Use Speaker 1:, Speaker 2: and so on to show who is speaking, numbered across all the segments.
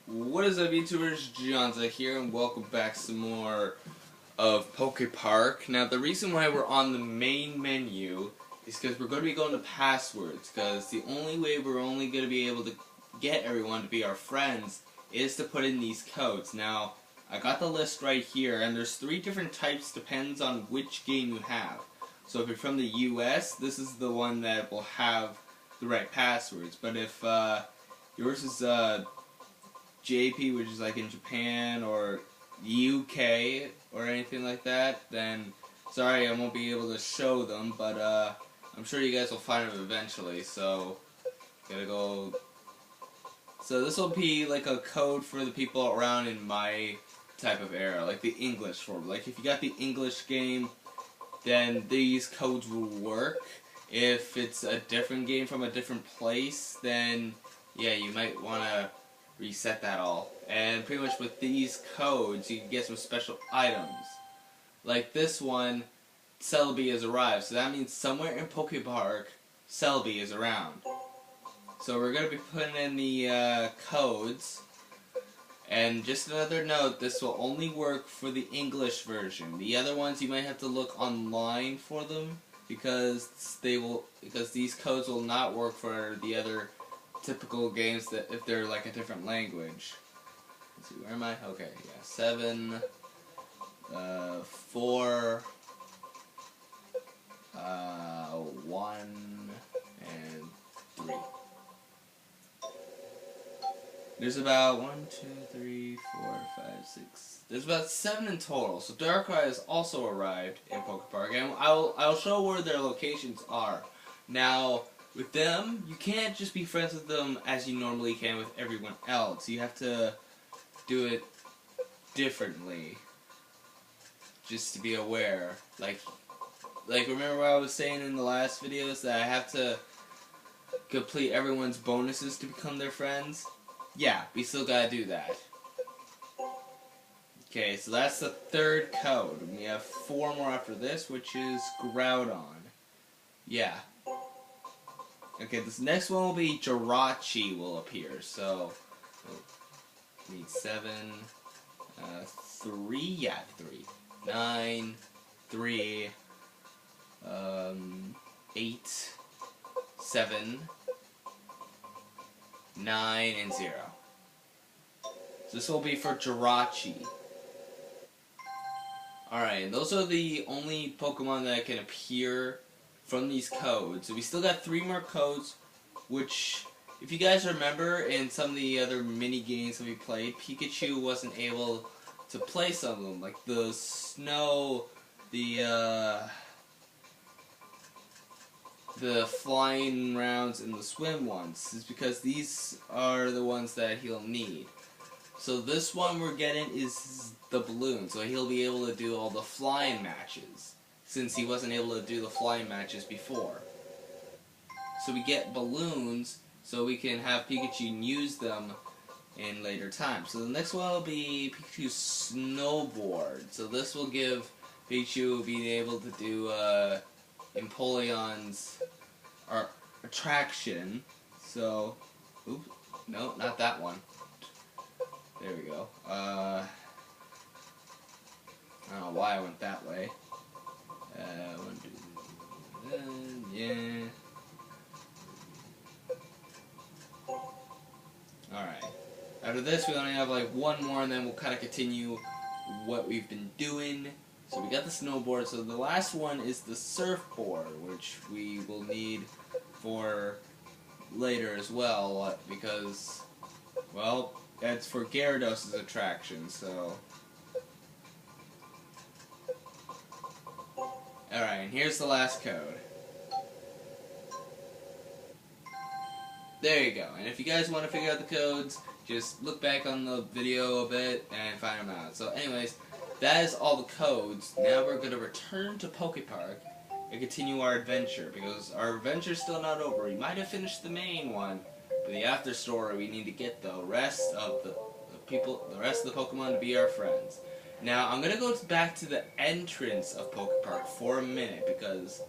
Speaker 1: What is up, YouTubers? Johnzza here, and welcome back some more of Pokepark. Now, the reason why we're on the main menu is because we're going to be going to passwords, because the only way we're only going to be able to get everyone to be our friends is to put in these codes. Now, I got the list right here, and there's 3 different types, depends on which game you have. So if you're from the US, this is the one that will have the right passwords, but if yours is JP, which is like in Japan or UK or anything like that, then sorry, I won't be able to show them, but I'm sure you guys will find them eventually, so gotta go. So this will be like a code for the people around in my type of era, like the English form. Like if you got the English game, then these codes will work. If it's a different game from a different place, then yeah, you might want to reset that all. And pretty much with these codes, you can get some special items. Like this one, Celebi has arrived. So that means somewhere in Pokepark, Celebi is around. So we're going to be putting in the codes. And just another note, this will only work for the English version. The other ones, you might have to look online for them, because these codes will not work for the other typical games that if they're like a different language. Let's see, where am I? Okay, yeah, 7, 4, 1, and 3. There's about 1, 2, 3, 4, 5, 6. There's about 7 in total. So Darkrai has also arrived in Pokepark, and I'll show where their locations are. Now, with them, you can't just be friends with them as you normally can with everyone else. You have to do it differently. Just to be aware. Like remember what I was saying in the last videos, that I have to complete everyone's bonuses to become their friends? Yeah, we still gotta do that. Okay, so that's the 3rd code. We have 4 more after this, which is Groudon. Yeah. Okay, this next one will be Jirachi will appear, so we need 7, 3, yeah, 3, 9, 3, 8, 7, 9, and 0. So this will be for Jirachi. Alright, and those are the only Pokemon that can appear from these codes. So we still got 3 more codes, which, if you guys remember, in some of the other mini games that we played, Pikachu wasn't able to play some of them, like the snow, the flying rounds, and the swim ones. Is because these are the ones that he'll need. So this one we're getting is the balloon, so he'll be able to do all the flying matches, since he wasn't able to do the flying matches before. So we get balloons, so we can have Pikachu use them in later times. So the next one will be Pikachu's snowboard. So this will give Pikachu being able to do Empoleon's attraction. So, oops, no, not that one. There we go. I don't know why I went that way. Yeah. Alright. After this, we only have like 1 more, and then we'll kind of continue what we've been doing. So we got the snowboard. So the last one is the surfboard, which we will need for later as well, because, well, that's for Gyarados' attraction, so. Alright, and here's the last code. There you go. And if you guys want to figure out the codes, just look back on the video a bit and find them out. So anyways, that is all the codes. Now we're going to return to Pokepark and continue our adventure, because our adventure's still not over. We might have finished the main one, but the after story, we need to get the rest of the rest of the Pokemon to be our friends. Now, I'm going to go back to the entrance of Pokepark for a minute, because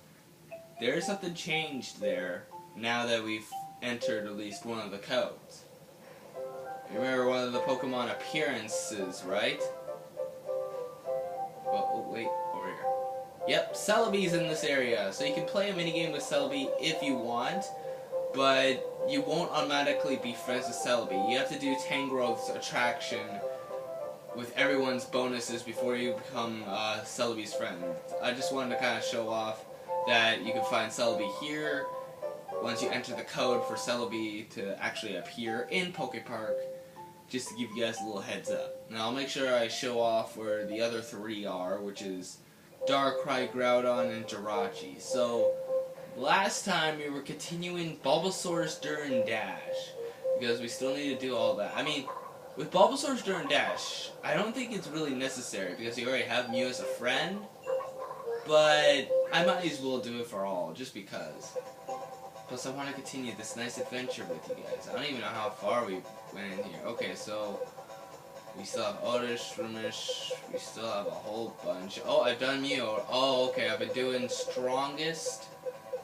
Speaker 1: there is something changed there now that we've entered at least one of the codes. Remember, one of the Pokemon appearances, right? Oh, wait, over here. Yep, Celebi's in this area, so you can play a minigame with Celebi if you want, but you won't automatically be friends with Celebi. You have to do Tangrove's attraction with everyone's bonuses before you become Celebi's friend. I just wanted to kind of show off that you can find Celebi here once you enter the code for Celebi to actually appear in Pokepark, just to give you guys a little heads up. Now I'll make sure I show off where the other three are, which is Darkrai, Groudon, and Jirachi. So, last time we were continuing Bulbasaur's During Dash, because we still need to do all that. I mean, with Bulbasaur's During Dash, I don't think it's really necessary, because you already have Mew as a friend, but I might as well do it for all, just because. Plus, I want to continue this nice adventure with you guys. I don't even know how far we went in here. Okay, so we still have Oddish, Shroomish, we still have a whole bunch. Oh, I've done Mew. Oh, okay, I've been doing Strongest,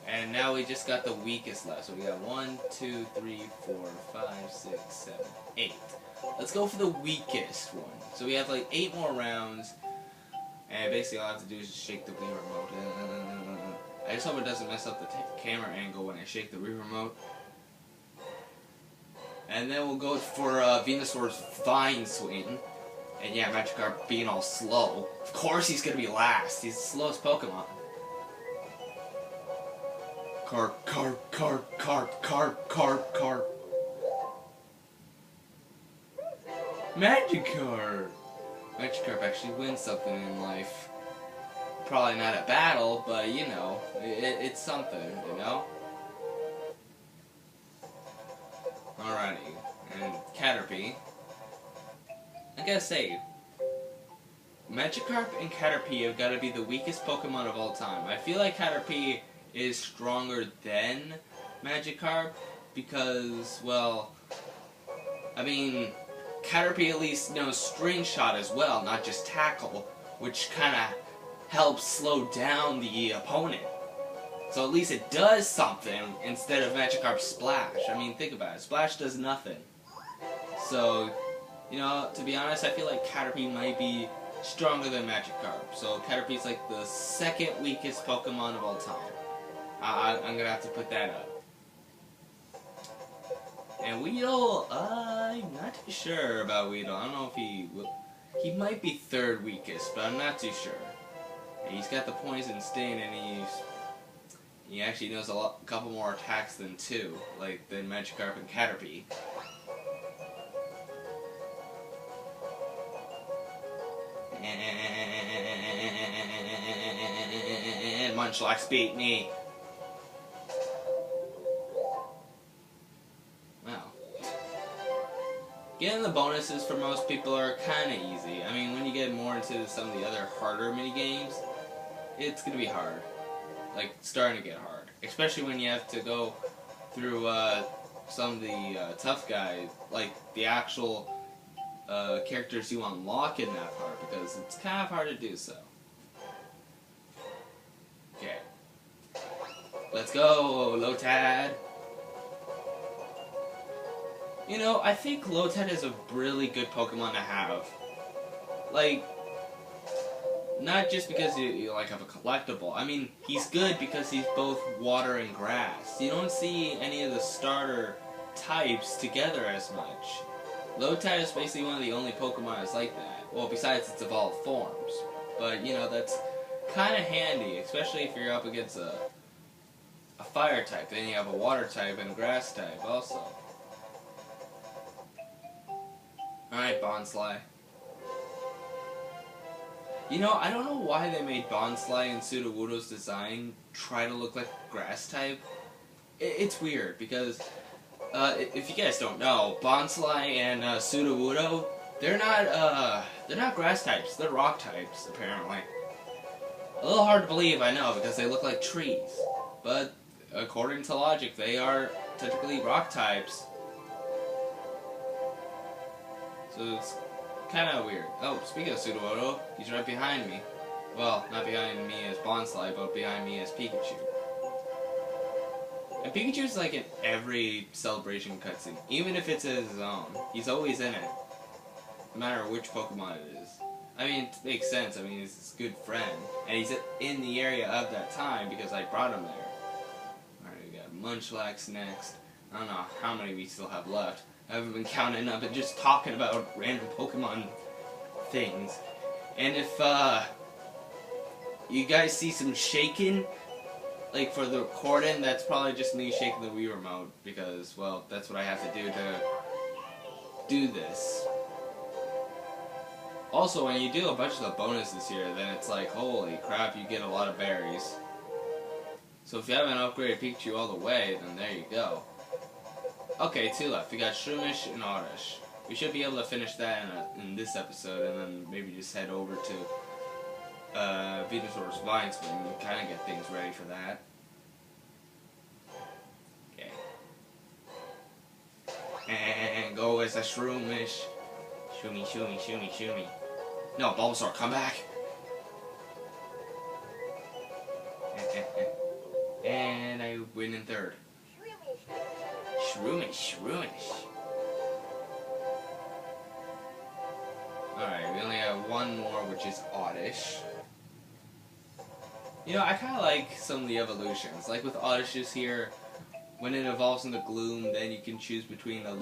Speaker 1: and now we just got the weakest left. So we got 1, 2, 3, 4, 5, 6, 7, 8. Let's go for the weakest one. So we have like 8 more rounds, and basically all I have to do is just shake the Wii remote. I just hope it doesn't mess up the camera angle when I shake the Wii remote. And then we'll go for Venusaur's Vine Swing. And yeah, Magikarp being all slow. Of course he's gonna be last. He's the slowest Pokemon. Carp, carp, carp, carp, carp, carp, carp. Magikarp! Magikarp actually wins something in life. Probably not a battle, but you know, it's something, you know? Alrighty, and Caterpie. I gotta say, Magikarp and Caterpie have gotta be the weakest Pokemon of all time. I feel like Caterpie is stronger than Magikarp because, well, I mean, Caterpie at least knows String Shot as well, not just Tackle, which kinda helps slow down the opponent. So at least it does something instead of Magikarp's Splash. I mean, think about it. Splash does nothing. So, you know, to be honest, I feel like Caterpie might be stronger than Magikarp. So Caterpie's like the second weakest Pokemon of all time. I'm gonna have to put that up. And Weedle, I'm not too sure about Weedle. I don't know if he might be third weakest, but I'm not too sure. He's got the Poison Sting, and he actually knows a couple more attacks than than Magikarp and Caterpie. And Munchlax beat me. Wow. Getting the bonuses for most people are kind of easy. I mean, when you get more into some of the other harder minigames, it's going to be hard. Like, starting to get hard. Especially when you have to go through some of the tough guys, like the actual characters you unlock in that part, because it's kind of hard to do so. Okay. Let's go, Lotad! You know, I think Lotad is a really good Pokemon to have. Like, not just because you like have a collectible. I mean, he's good because he's both water and grass. You don't see any of the starter types together as much. Lotad is basically one of the only Pokemon that's like that. Well, besides its evolved forms. But, you know, that's kind of handy, especially if you're up against a fire type. Then you have a water type and a grass type also. Alright, Bonsly. You know, I don't know why they made Bonsly and Sudowoodo's design try to look like grass type. It's weird, because if you guys don't know, Bonsly and Sudowoodo, they're not grass types, they're rock types, apparently. A little hard to believe, I know, because they look like trees. But, according to logic, they are technically rock types. So it's kind of weird. Oh, speaking of Sudowoodo, he's right behind me. Well, not behind me as Bonsly, but behind me as Pikachu. And Pikachu's like in every celebration cutscene, even if it's his own. He's always in it. no matter which Pokemon it is. I mean, it makes sense. I mean, he's his good friend, and he's in the area of that time because I brought him there. Alright, we got Munchlax next. I don't know how many we still have left. I haven't been counting up and just talking about random Pokemon things. And if you guys see some shaking, like for the recording, that's probably just me shaking the Wii remote because, well, that's what I have to do this. Also, when you do a bunch of the bonuses here, then it's like, holy crap, you get a lot of berries. So if you haven't upgraded Pikachu all the way, then there you go. Okay, 2 left. We got Shroomish and Oddish. We should be able to finish that in this episode, and then maybe just head over to Venusaur's Vine Swing and kind of get things ready for that. Okay. And go as a Shroomish. Shoomy, shoomy, shoomy, shoomy. No, Bulbasaur, come back! And I win in 3rd. Shroomish, Shroomish. Alright, we only have one more, which is Oddish. You know, I kind of like some of the evolutions. Like with Oddish's here, when it evolves into Gloom, then you can choose between a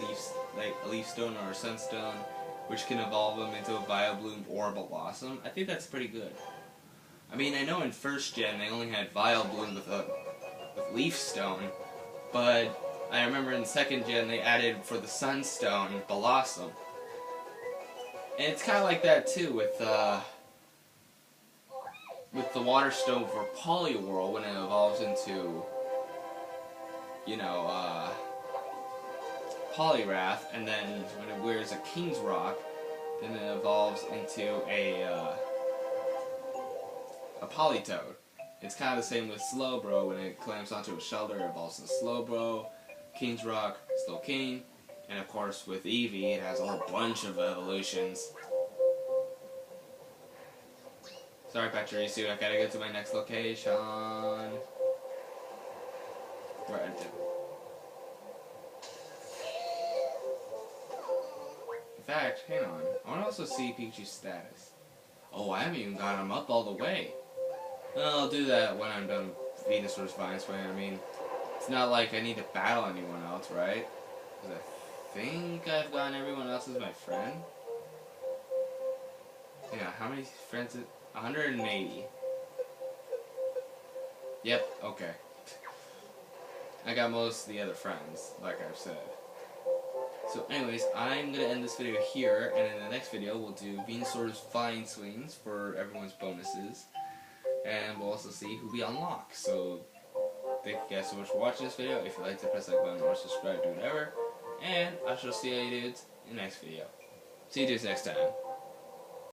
Speaker 1: Leaf Stone or a Sunstone, which can evolve them into a Vileplume or a Blossom. I think that's pretty good. I mean, I know in 1st gen they only had Vileplume with Leaf Stone, but I remember in 2nd gen they added for the Sunstone Blossom. And it's kind of like that too with the Water Stone for Poliwhirl when it evolves into, you know, Poliwrath, and then when it wears a King's Rock, then it evolves into a Politoed. It's kind of the same with Slowbro. When it clamps onto a shelter, it evolves into Slowbro, King's Rock, Slowking, and of course with Eevee, it has a whole bunch of evolutions. Sorry, Pachirisu, I gotta go to my next location. Right. In fact, hang on. I want to also see Pikachu's status. Oh, I haven't even got him up all the way. Well, I'll do that when I'm done with Venusaur's Vine Swing. I mean, it's not like I need to battle anyone else, right? Because I think I've gotten everyone else as my friend. Yeah, how many friends? 180. Yep, okay. I got most of the other friends, like I've said. So anyways, I'm going to end this video here, and in the next video we'll do Venusaur's Vine Swings for everyone's bonuses. And we'll also see who we unlock. So, thank you guys so much for watching this video. If you like to press that button or subscribe, do whatever. And I shall see you dudes in the next video. See you dudes next time.